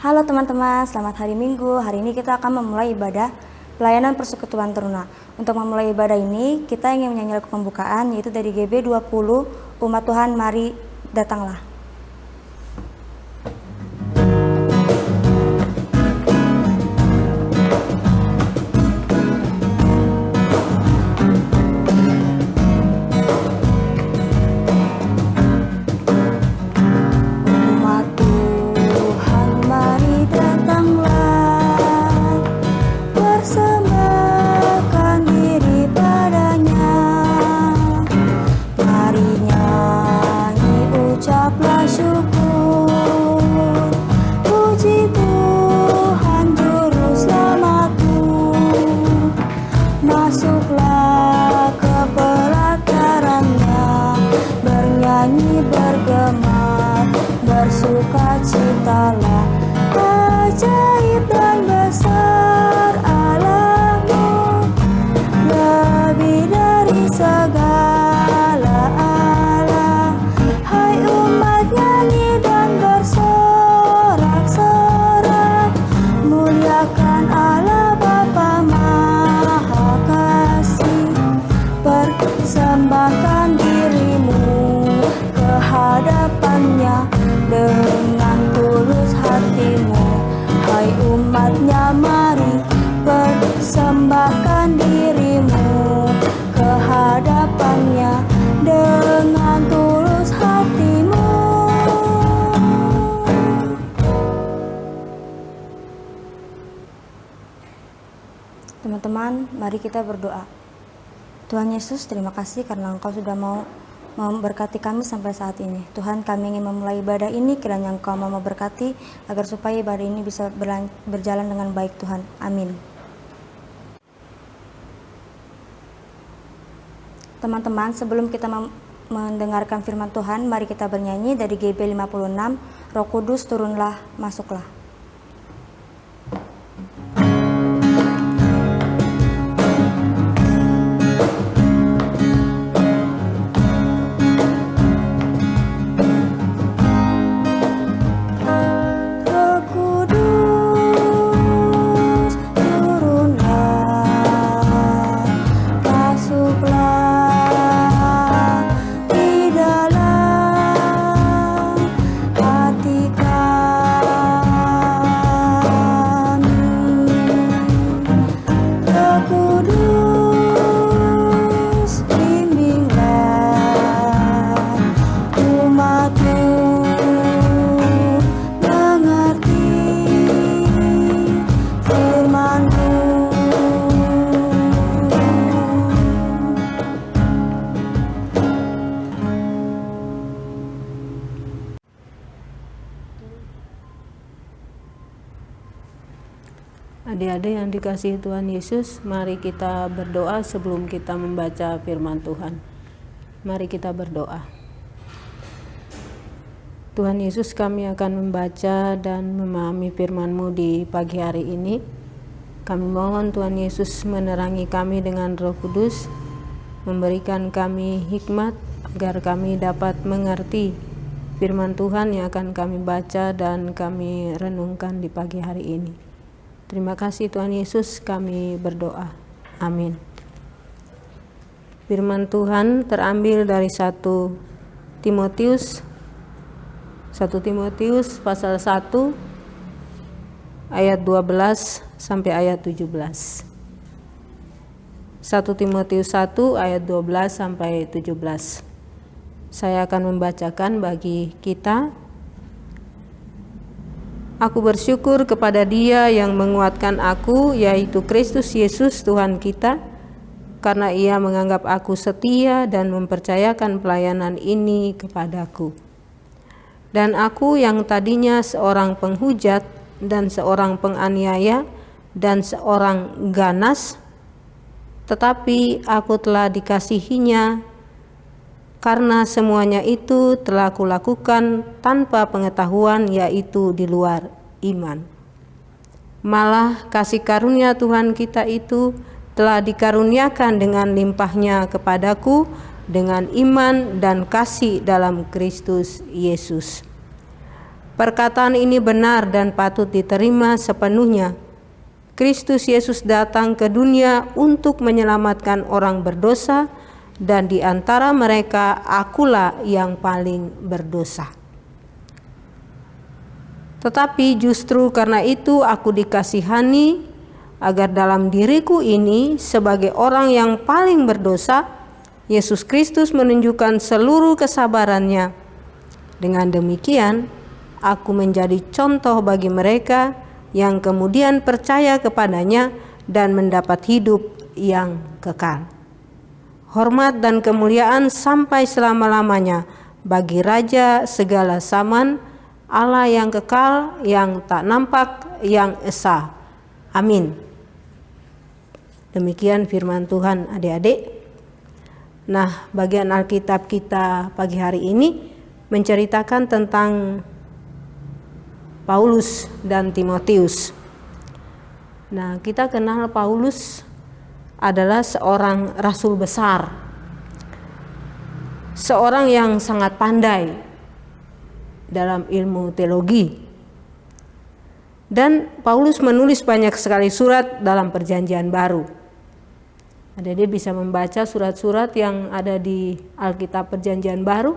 Halo teman-teman, selamat hari Minggu. Hari ini kita akan memulai ibadah pelayanan persekutuan teruna. Untuk memulai ibadah ini, kita ingin menyanyi lagu pembukaan yaitu dari GB 20, Umat Tuhan Mari Datanglah. Masuklah ke pelatarannya, bernyanyi bergema, bersukacitalah. Ajaib dan besar Allahmu, lebih dari segala Allah. Hai umat, nyanyi dan bersorak-sorak, muliakan Allah Bapa Maha Kasih. Persembahkan dirimu ke hadapannya dengan tulus hatimu. Hai umatnya, mari persembahkan dirimu ke hadapannya dengan tulus hatimu. Teman-teman, mari kita berdoa. Tuhan Yesus, terima kasih karena Engkau sudah mau memberkati kami sampai saat ini. Tuhan, kami ingin memulai ibadah ini, kiranya Engkau mau memberkati agar supaya ibadah ini bisa berjalan dengan baik Tuhan. Amin. Teman-teman, sebelum kita mendengarkan firman Tuhan, mari kita bernyanyi dari GB 56, Roh Kudus turunlah, masuklah. Adik-adik yang dikasihi Tuhan Yesus, mari kita berdoa sebelum kita membaca firman Tuhan. Mari kita berdoa. Tuhan Yesus, kami akan membaca dan memahami firman-Mu di pagi hari ini. Kami mohon Tuhan Yesus menerangi kami dengan Roh Kudus, memberikan kami hikmat agar kami dapat mengerti firman Tuhan yang akan kami baca dan kami renungkan di pagi hari ini. Terima kasih Tuhan Yesus, kami berdoa. Amin. Firman Tuhan terambil dari 1 Timotius pasal 1 ayat 12 sampai ayat 17. 1 Timotius 1 ayat 12 sampai 17. Saya akan membacakan bagi kita. Aku bersyukur kepada Dia yang menguatkan aku, yaitu Kristus Yesus Tuhan kita, karena Ia menganggap aku setia dan mempercayakan pelayanan ini kepadaku. Dan aku yang tadinya seorang penghujat dan seorang penganiaya dan seorang ganas, tetapi aku telah dikasihinya, karena semuanya itu telah kulakukan tanpa pengetahuan, yaitu di luar iman. Malah kasih karunia Tuhan kita itu telah dikaruniakan dengan limpahnya kepadaku dengan iman dan kasih dalam Kristus Yesus. Perkataan ini benar dan patut diterima sepenuhnya. Kristus Yesus datang ke dunia untuk menyelamatkan orang berdosa, dan di antara mereka akulah yang paling berdosa. Tetapi justru karena itu aku dikasihani, agar dalam diriku ini sebagai orang yang paling berdosa, Yesus Kristus menunjukkan seluruh kesabarannya. Dengan demikian, aku menjadi contoh bagi mereka yang kemudian percaya kepadanya dan mendapat hidup yang kekal. Hormat dan kemuliaan sampai selama-lamanya bagi Raja segala zaman, Allah yang kekal, yang tak nampak, yang esa. Amin. Demikian firman Tuhan, adik-adik. Nah, bagian Alkitab kita pagi hari ini menceritakan tentang Paulus dan Timotius. Nah, kita kenal Paulus adalah seorang rasul besar, seorang yang sangat pandai dalam ilmu teologi. Dan Paulus menulis banyak sekali surat dalam Perjanjian Baru. Dia bisa membaca surat-surat yang ada di Alkitab Perjanjian Baru.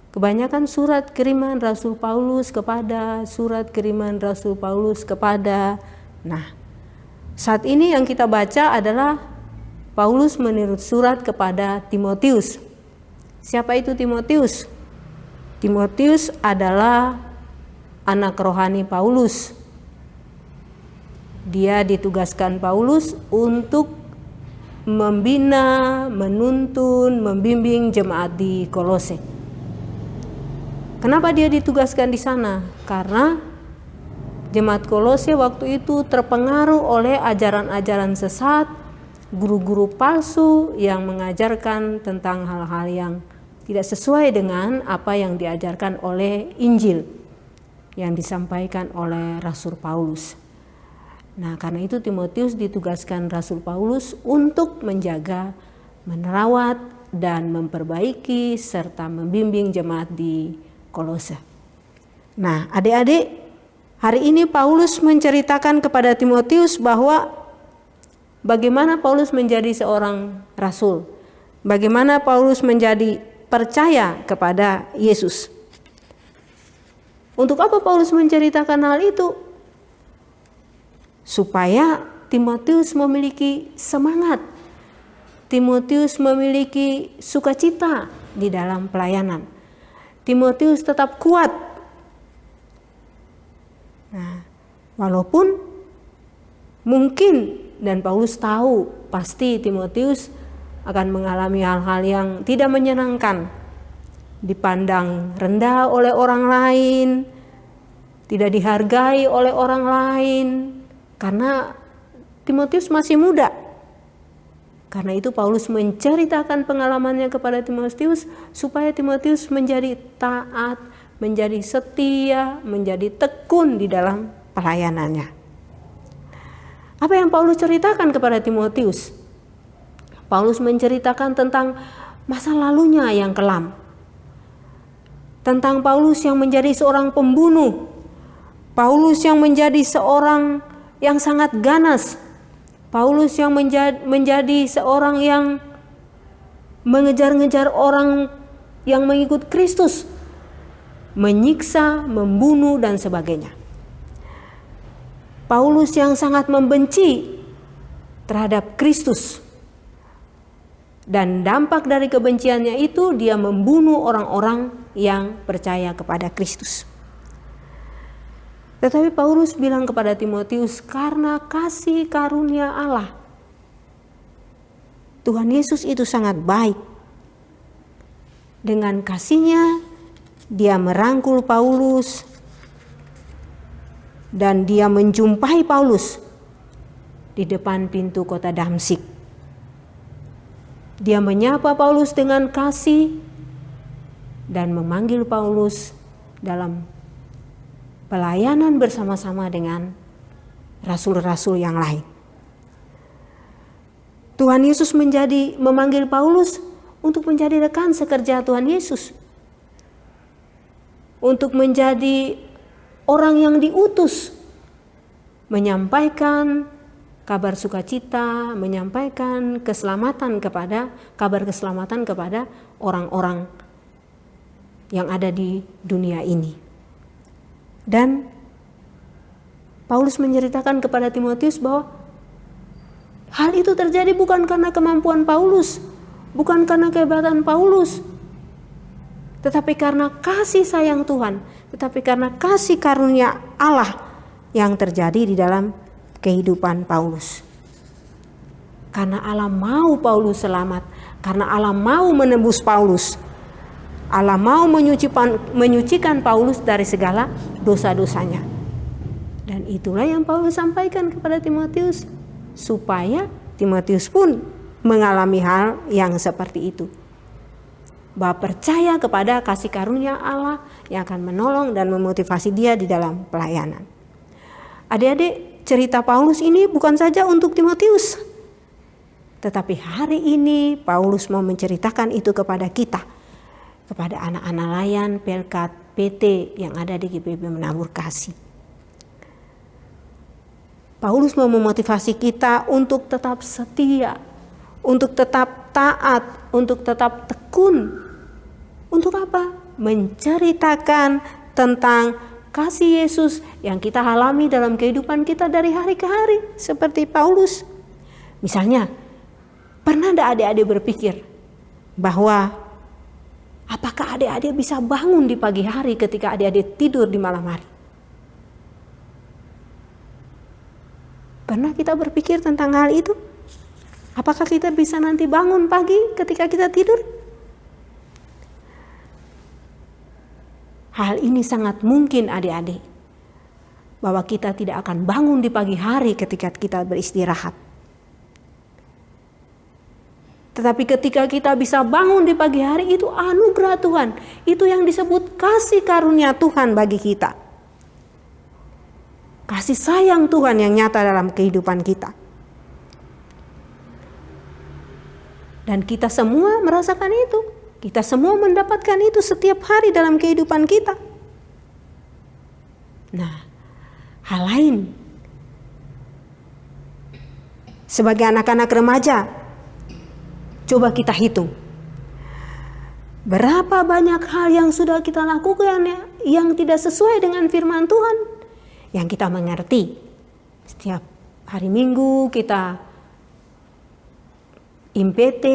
Kebanyakan surat kiriman Rasul Paulus kepada, surat kiriman Rasul Paulus kepada. Nah, saat ini yang kita baca adalah Paulus menulis surat kepada Timotius. Siapa itu Timotius? Timotius adalah anak rohani Paulus. Dia ditugaskan Paulus untuk membina, menuntun, membimbing jemaat di Kolose. Kenapa dia ditugaskan di sana? Karena jemaat Kolose waktu itu terpengaruh oleh ajaran-ajaran sesat, guru-guru palsu yang mengajarkan tentang hal-hal yang tidak sesuai dengan apa yang diajarkan oleh Injil yang disampaikan oleh Rasul Paulus. Nah, karena itu Timotius ditugaskan Rasul Paulus untuk menjaga, merawat, dan memperbaiki serta membimbing jemaat di Kolose. Nah, adik-adik, hari ini Paulus menceritakan kepada Timotius bahwa bagaimana Paulus menjadi seorang rasul, bagaimana Paulus menjadi percaya kepada Yesus. Untuk apa Paulus menceritakan hal itu? Supaya Timotius memiliki semangat, Timotius memiliki sukacita di dalam pelayanan, Timotius tetap kuat. Nah, walaupun mungkin dan Paulus tahu pasti Timotius akan mengalami hal-hal yang tidak menyenangkan, dipandang rendah oleh orang lain, tidak dihargai oleh orang lain, karena Timotius masih muda. Karena itu Paulus menceritakan pengalamannya kepada Timotius supaya Timotius menjadi taat, menjadi setia, menjadi tekun di dalam pelayanannya. Apa yang Paulus ceritakan kepada Timotius? Paulus menceritakan tentang masa lalunya yang kelam. Tentang Paulus yang menjadi seorang pembunuh. Paulus yang menjadi seorang yang sangat ganas. Paulus yang menjadi seorang yang mengejar-ngejar orang yang mengikut Kristus, menyiksa, membunuh, dan sebagainya. Paulus yang sangat membenci terhadap Kristus, dan dampak dari kebenciannya itu dia membunuh orang-orang yang percaya kepada Kristus. Tetapi Paulus bilang kepada Timotius, karena kasih karunia Allah, Tuhan Yesus itu sangat baik. Dengan kasihnya, dia merangkul Paulus dan dia menjumpai Paulus di depan pintu kota Damsyik. Dia menyapa Paulus dengan kasih dan memanggil Paulus dalam pelayanan bersama-sama dengan rasul-rasul yang lain. Tuhan Yesus memanggil Paulus untuk menjadi rekan sekerja Tuhan Yesus. untuk menjadi orang yang diutus, menyampaikan kabar sukacita, menyampaikan kabar keselamatan kepada orang-orang yang ada di dunia ini. Dan Paulus menceritakan kepada Timotius bahwa hal itu terjadi bukan karena kemampuan Paulus, bukan karena kehebatan Paulus, tetapi karena kasih sayang Tuhan, tetapi karena kasih karunia Allah yang terjadi di dalam kehidupan Paulus. Karena Allah mau Paulus selamat, karena Allah mau menebus Paulus, Allah mau menyucikan Paulus dari segala dosa-dosanya. Dan itulah yang Paulus sampaikan kepada Timotius, supaya Timotius pun mengalami hal yang seperti itu. Bahwa percaya kepada kasih karunia Allah yang akan menolong dan memotivasi dia di dalam pelayanan. Adik-adik, cerita Paulus ini bukan saja untuk Timotius, tetapi hari ini Paulus mau menceritakan itu kepada kita, kepada anak-anak layan Pelkat PT yang ada di GPB Menabur Kasih. Paulus mau memotivasi kita untuk tetap setia, untuk tetap taat, untuk tetap tekun. Untuk apa? Menceritakan tentang kasih Yesus yang kita alami dalam kehidupan kita dari hari ke hari, seperti Paulus. Misalnya, pernah ada adik-adik berpikir bahwa apakah adik-adik bisa bangun di pagi hari ketika adik-adik tidur di malam hari? Pernah kita berpikir tentang hal itu? Apakah kita bisa nanti bangun pagi ketika kita tidur? Hal ini sangat mungkin adik-adik, bahwa kita tidak akan bangun di pagi hari ketika kita beristirahat. Tetapi ketika kita bisa bangun di pagi hari, itu anugerah Tuhan. Itu yang disebut kasih karunia Tuhan bagi kita. Kasih sayang Tuhan yang nyata dalam kehidupan kita. Dan kita semua merasakan itu. Kita semua mendapatkan itu setiap hari dalam kehidupan kita. Nah, hal lain. Sebagai anak-anak remaja, coba kita hitung. Berapa banyak hal yang sudah kita lakukan yang tidak sesuai dengan firman Tuhan? Yang kita mengerti. Setiap hari Minggu kita IMPT,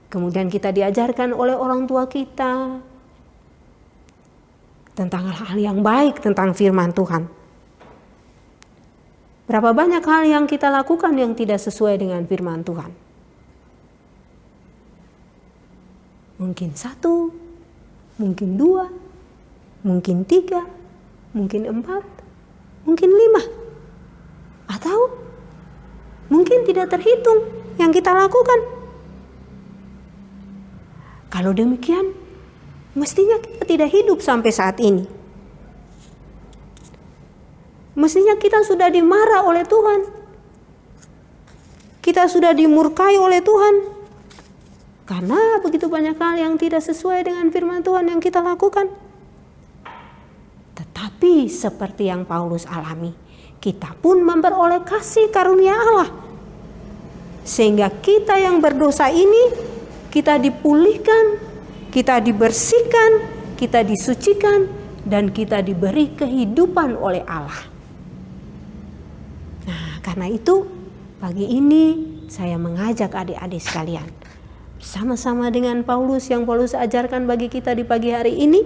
kemudian kita diajarkan oleh orang tua kita tentang hal-hal yang baik tentang firman Tuhan. Berapa banyak hal yang kita lakukan yang tidak sesuai dengan firman Tuhan? Mungkin 1, mungkin 2, mungkin 3, mungkin 4, mungkin 5, atau mungkin tidak terhitung yang kita lakukan. Kalau demikian, mestinya kita tidak hidup sampai saat ini. Mestinya kita sudah dimarah oleh Tuhan. Kita sudah dimurkai oleh Tuhan. Karena begitu banyak hal yang tidak sesuai dengan firman Tuhan yang kita lakukan. Tetapi seperti yang Paulus alami, kita pun memperoleh kasih karunia Allah. Sehingga kita yang berdosa ini, kita dipulihkan, kita dibersihkan, kita disucikan, dan kita diberi kehidupan oleh Allah. Nah, karena itu pagi ini saya mengajak adik-adik sekalian, bersama-sama dengan Paulus yang Paulus ajarkan bagi kita di pagi hari ini,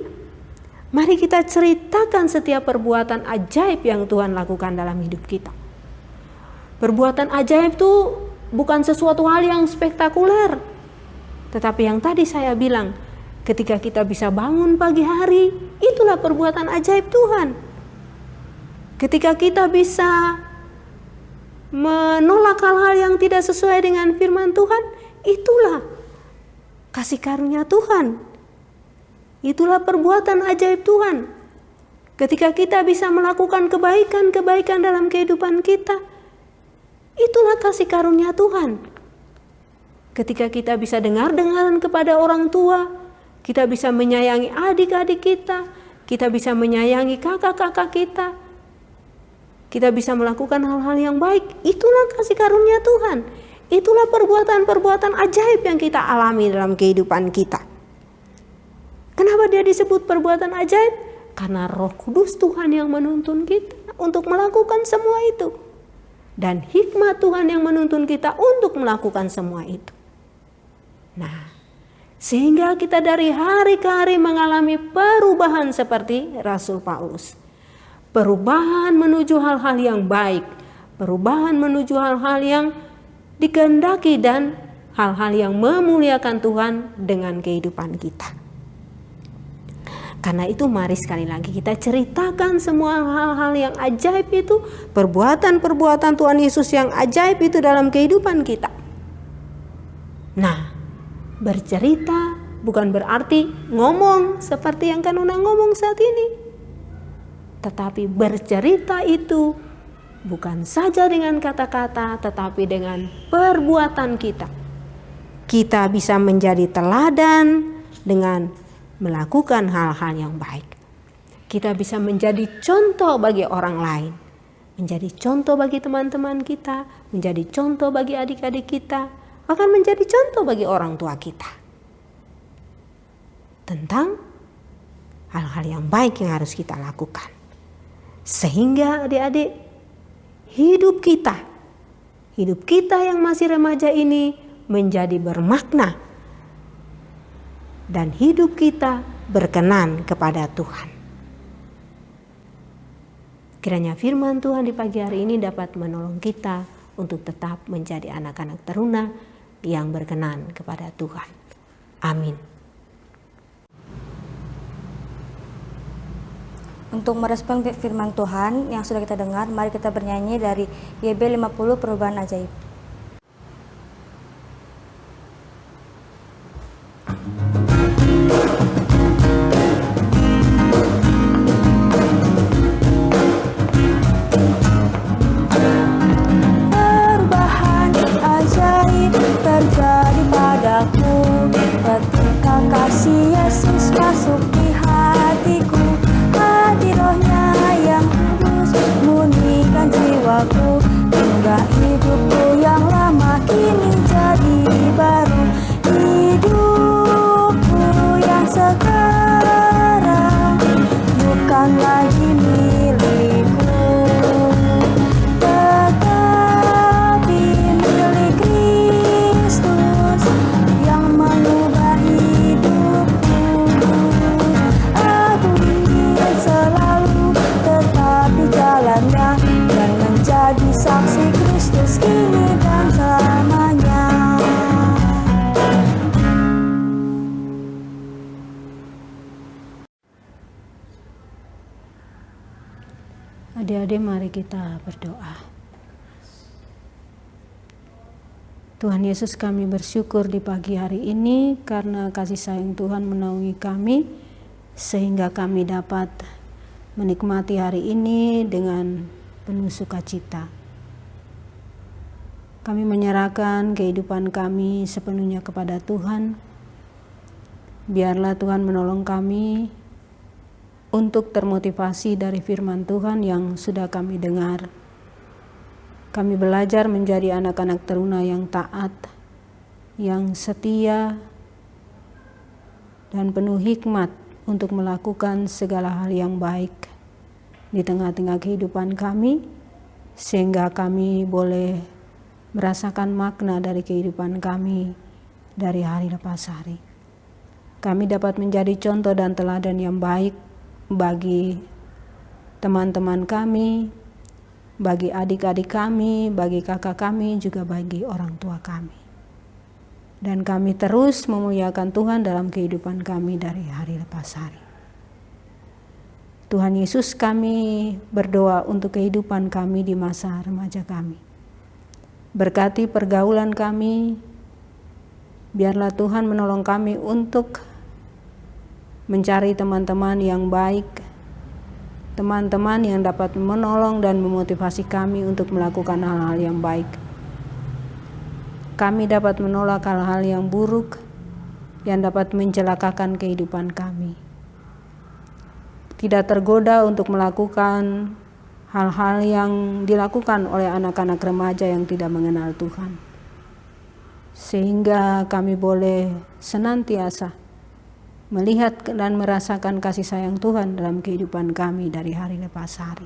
mari kita ceritakan setiap perbuatan ajaib yang Tuhan lakukan dalam hidup kita. Perbuatan ajaib itu bukan sesuatu hal yang spektakuler. Tetapi yang tadi saya bilang, ketika kita bisa bangun pagi hari, itulah perbuatan ajaib Tuhan. Ketika kita bisa menolak hal-hal yang tidak sesuai dengan firman Tuhan, itulah kasih karunia Tuhan. Itulah perbuatan ajaib Tuhan. Ketika kita bisa melakukan kebaikan-kebaikan dalam kehidupan kita, itulah kasih karunia Tuhan. Ketika kita bisa dengar-dengaran kepada orang tua, kita bisa menyayangi adik-adik kita bisa menyayangi kakak-kakak kita bisa melakukan hal-hal yang baik. Itulah kasih karunia Tuhan. Itulah perbuatan-perbuatan ajaib yang kita alami dalam kehidupan kita. Kenapa dia disebut perbuatan ajaib? Karena Roh Kudus Tuhan yang menuntun kita untuk melakukan semua itu. Dan hikmat Tuhan yang menuntun kita untuk melakukan semua itu. Nah, sehingga kita dari hari ke hari mengalami perubahan seperti Rasul Paulus. Perubahan menuju hal-hal yang baik. Perubahan menuju hal-hal yang dikehendaki dan hal-hal yang memuliakan Tuhan dengan kehidupan kita. Karena itu mari sekali lagi kita ceritakan semua hal-hal yang ajaib itu, perbuatan-perbuatan Tuhan Yesus yang ajaib itu dalam kehidupan kita. Nah, bercerita bukan berarti ngomong seperti yang Kanuna ngomong saat ini. Tetapi bercerita itu bukan saja dengan kata-kata, tetapi dengan perbuatan kita. Kita bisa menjadi teladan dengan melakukan hal-hal yang baik. Kita bisa menjadi contoh bagi orang lain, menjadi contoh bagi teman-teman kita, menjadi contoh bagi adik-adik kita, bahkan menjadi contoh bagi orang tua kita. Tentang hal-hal yang baik yang harus kita lakukan. Sehingga adik-adik, hidup kita yang masih remaja ini menjadi bermakna. Dan hidup kita berkenan kepada Tuhan. Kiranya firman Tuhan di pagi hari ini dapat menolong kita untuk tetap menjadi anak-anak teruna yang berkenan kepada Tuhan. Amin. Untuk merespon firman Tuhan yang sudah kita dengar, mari kita bernyanyi dari YB 50 Perubahan Ajaib. Terjadi padaku ketika kasih Yesus masuk di hatiku. Hati Rohnya yang kudus murnikan jiwaku, hingga hidupku yang lama kini jadi baru. Hidupku yang sekarang bukan lagi milikku, tetapi milik Kristus yang mengubah hidupku. Aku ingin selalu tetap di jalannya dan menjadi saksi Kristus kini dan selamanya. Adik-adik, mari kita berdoa. Tuhan Yesus, kami bersyukur di pagi hari ini karena kasih sayang Tuhan menaungi kami sehingga kami dapat menikmati hari ini dengan penuh sukacita. Kami menyerahkan kehidupan kami sepenuhnya kepada Tuhan. Biarlah Tuhan menolong kami untuk termotivasi dari firman Tuhan yang sudah kami dengar. Kami belajar menjadi anak-anak teruna yang taat, yang setia, dan penuh hikmat untuk melakukan segala hal yang baik di tengah-tengah kehidupan kami, sehingga kami boleh merasakan makna dari kehidupan kami dari hari lepas hari. Kami dapat menjadi contoh dan teladan yang baik bagi teman-teman kami, bagi adik-adik kami, bagi kakak kami, juga bagi orang tua kami. Dan kami terus memuliakan Tuhan dalam kehidupan kami dari hari lepas hari. Tuhan Yesus, kami berdoa untuk kehidupan kami di masa remaja kami. Berkati pergaulan kami, biarlah Tuhan menolong kami untuk mencari teman-teman yang baik, teman-teman yang dapat menolong dan memotivasi kami untuk melakukan hal-hal yang baik. Kami dapat menolak hal-hal yang buruk yang dapat mencelakakan kehidupan kami. Tidak tergoda untuk melakukan hal-hal yang dilakukan oleh anak-anak remaja yang tidak mengenal Tuhan. Sehingga kami boleh senantiasa melihat dan merasakan kasih sayang Tuhan dalam kehidupan kami dari hari lepas hari.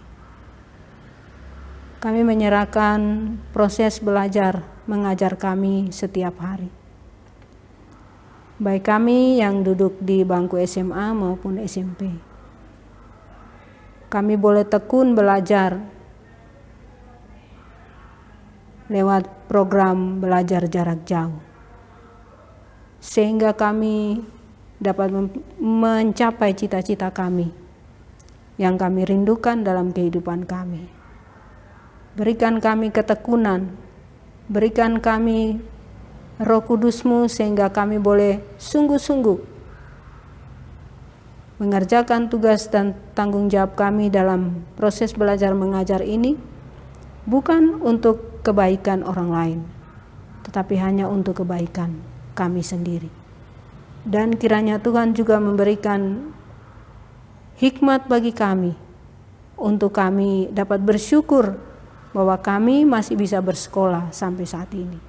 Kami menyerahkan proses belajar mengajar kami setiap hari. Baik kami yang duduk di bangku SMA maupun SMP. Kami boleh tekun belajar lewat program belajar jarak jauh. Sehingga kami dapat mencapai cita-cita kami yang kami rindukan dalam kehidupan kami. Berikan kami ketekunan, berikan kami Roh Kudus-Mu sehingga kami boleh sungguh-sungguh mengerjakan tugas dan tanggung jawab kami dalam proses belajar mengajar ini, bukan untuk kebaikan orang lain, tetapi hanya untuk kebaikan kami sendiri. Dan kiranya Tuhan juga memberikan hikmat bagi kami, untuk kami dapat bersyukur bahwa kami masih bisa bersekolah sampai saat ini.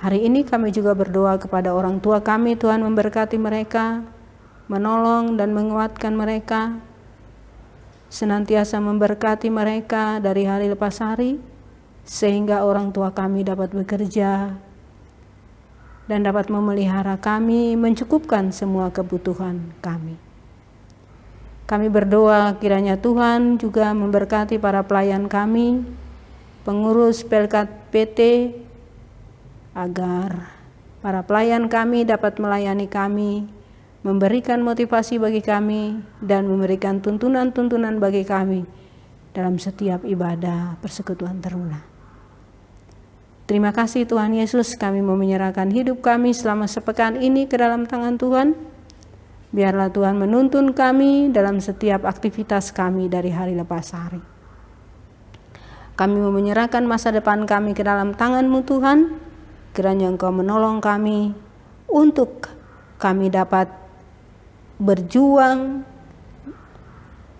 Hari ini kami juga berdoa kepada orang tua kami, Tuhan memberkati mereka, menolong dan menguatkan mereka, senantiasa memberkati mereka dari hari lepas hari, sehingga orang tua kami dapat bekerja dan dapat memelihara kami, mencukupkan semua kebutuhan kami. Kami berdoa kiranya Tuhan juga memberkati para pelayan kami, pengurus Pelkat PT, agar para pelayan kami dapat melayani kami, memberikan motivasi bagi kami, dan memberikan tuntunan-tuntunan bagi kami dalam setiap ibadah persekutuan teruna. Terima kasih Tuhan Yesus, kami mau menyerahkan hidup kami selama sepekan ini ke dalam tangan Tuhan. Biarlah Tuhan menuntun kami dalam setiap aktivitas kami dari hari lepas hari. Kami mau menyerahkan masa depan kami ke dalam tangan-Mu Tuhan, kiranya Engkau menolong kami untuk kami dapat berjuang,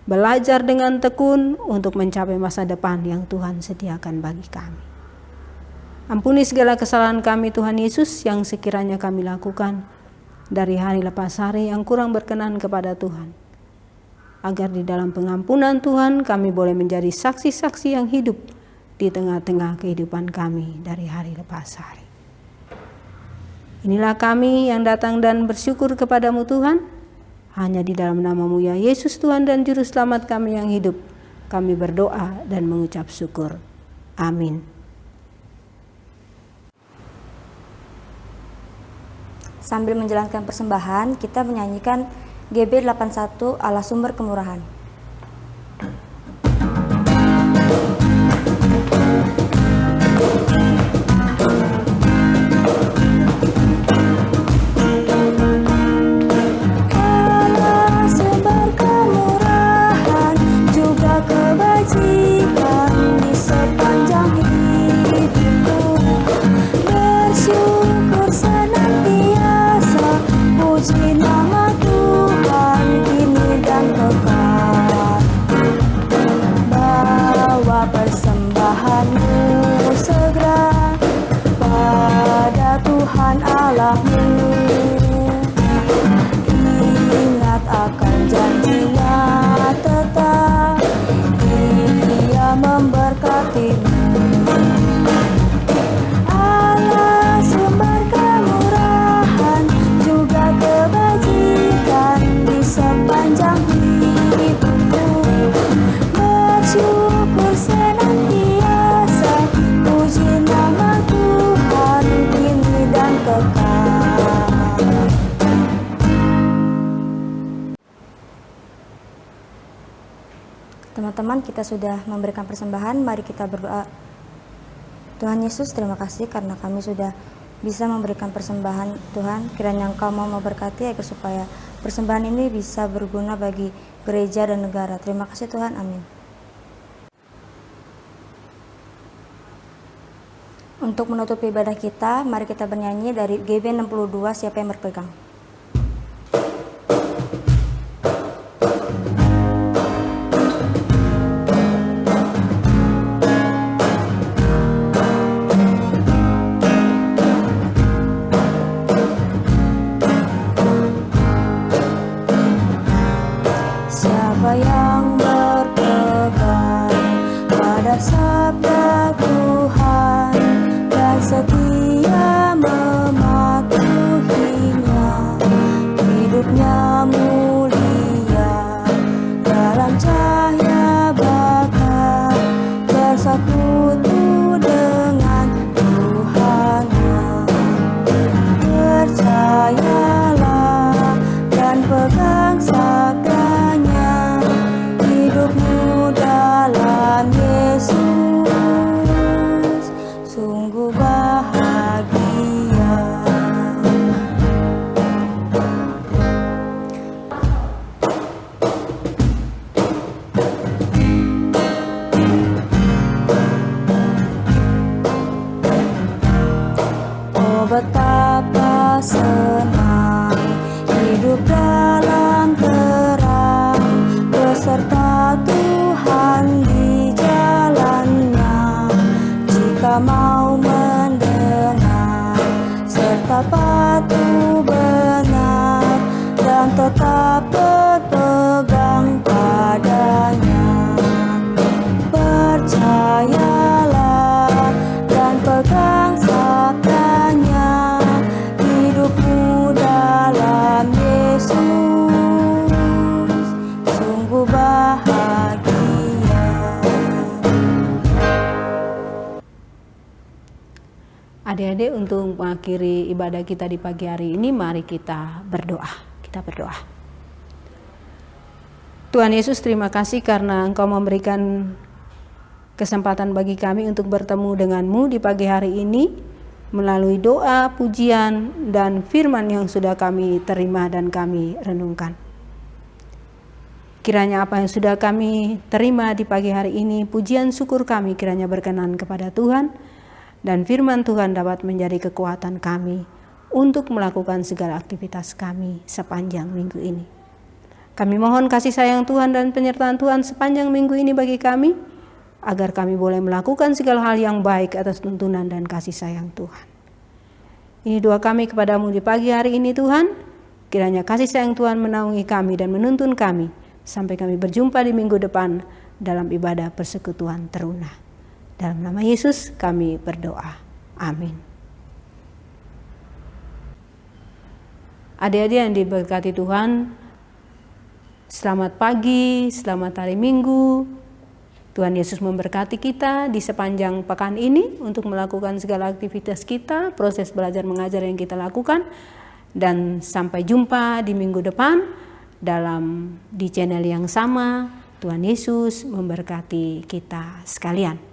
belajar dengan tekun untuk mencapai masa depan yang Tuhan sediakan bagi kami. Ampuni segala kesalahan kami Tuhan Yesus yang sekiranya kami lakukan dari hari lepas hari yang kurang berkenan kepada Tuhan. Agar di dalam pengampunan Tuhan kami boleh menjadi saksi-saksi yang hidup di tengah-tengah kehidupan kami dari hari lepas hari. Inilah kami yang datang dan bersyukur kepadamu Tuhan. Hanya di dalam nama-Mu ya Yesus Tuhan dan Juru Selamat kami yang hidup, kami berdoa dan mengucap syukur. Amin. Sambil menjalankan persembahan, kita menyanyikan GB 81 Allah Sumber Kemurahan. Puji nama Tuhan kini dan kekal. Bawa persembahanmu segera pada Tuhan Allahmu. Ingat akan janjinya tetap, Dia memberkatimu. Allah sumber kemurahan juga kebajikan di sepanjang hidupku. Bersyukur senantiasa, puji nama Tuhan kini dan kekal. Teman-teman, kita sudah memberikan persembahan, mari kita berdoa. Tuhan Yesus, terima kasih karena kami sudah bisa memberikan persembahan. Tuhan, kiranya Engkau mau memberkati agar supaya persembahan ini bisa berguna bagi gereja dan negara. Terima kasih Tuhan, amin. Untuk menutup ibadah kita, mari kita bernyanyi dari GB 62, Siapa yang berpegang. Siapa yang berpegang pada sabda Tuhan dan setia mematuhinya, hidupnya mulia dalam cahaya bakat, bersekutu dengan Tuhannya. Percayalah dan pegang sabdanya, hidupmu dalam Yesus sungguh bahagia. Oh, betapa senang hidup dalam terang, beserta Tuhan di jalannya. Jika mau mendengar serta patuh benar dan tetap berpegang padanya. Percayalah dan pegang sabdanya, hidupmu dalam Yesus sungguh bahagia. Adik-adik, untuk mengakhiri ibadah kita di pagi hari ini, mari kita berdoa. Kita berdoa. Tuhan Yesus, terima kasih karena Engkau memberikan kesempatan bagi kami untuk bertemu denganmu di pagi hari ini melalui doa, pujian, dan firman yang sudah kami terima dan kami renungkan. Kiranya apa yang sudah kami terima di pagi hari ini, pujian syukur kami kiranya berkenan kepada Tuhan, dan firman Tuhan dapat menjadi kekuatan kami untuk melakukan segala aktivitas kami sepanjang minggu ini. Kami mohon kasih sayang Tuhan dan penyertaan Tuhan sepanjang minggu ini bagi kami, agar kami boleh melakukan segala hal yang baik atas tuntunan dan kasih sayang Tuhan. Ini doa kami kepadamu di pagi hari ini Tuhan, kiranya kasih sayang Tuhan menaungi kami dan menuntun kami, sampai kami berjumpa di minggu depan dalam ibadah persekutuan teruna. Dalam nama Yesus kami berdoa. Amin. Adik-adik yang diberkati Tuhan, selamat pagi, selamat hari Minggu. Tuhan Yesus memberkati kita di sepanjang pekan ini untuk melakukan segala aktivitas kita, proses belajar mengajar yang kita lakukan. Dan sampai jumpa di minggu depan di channel yang sama. Tuhan Yesus memberkati kita sekalian.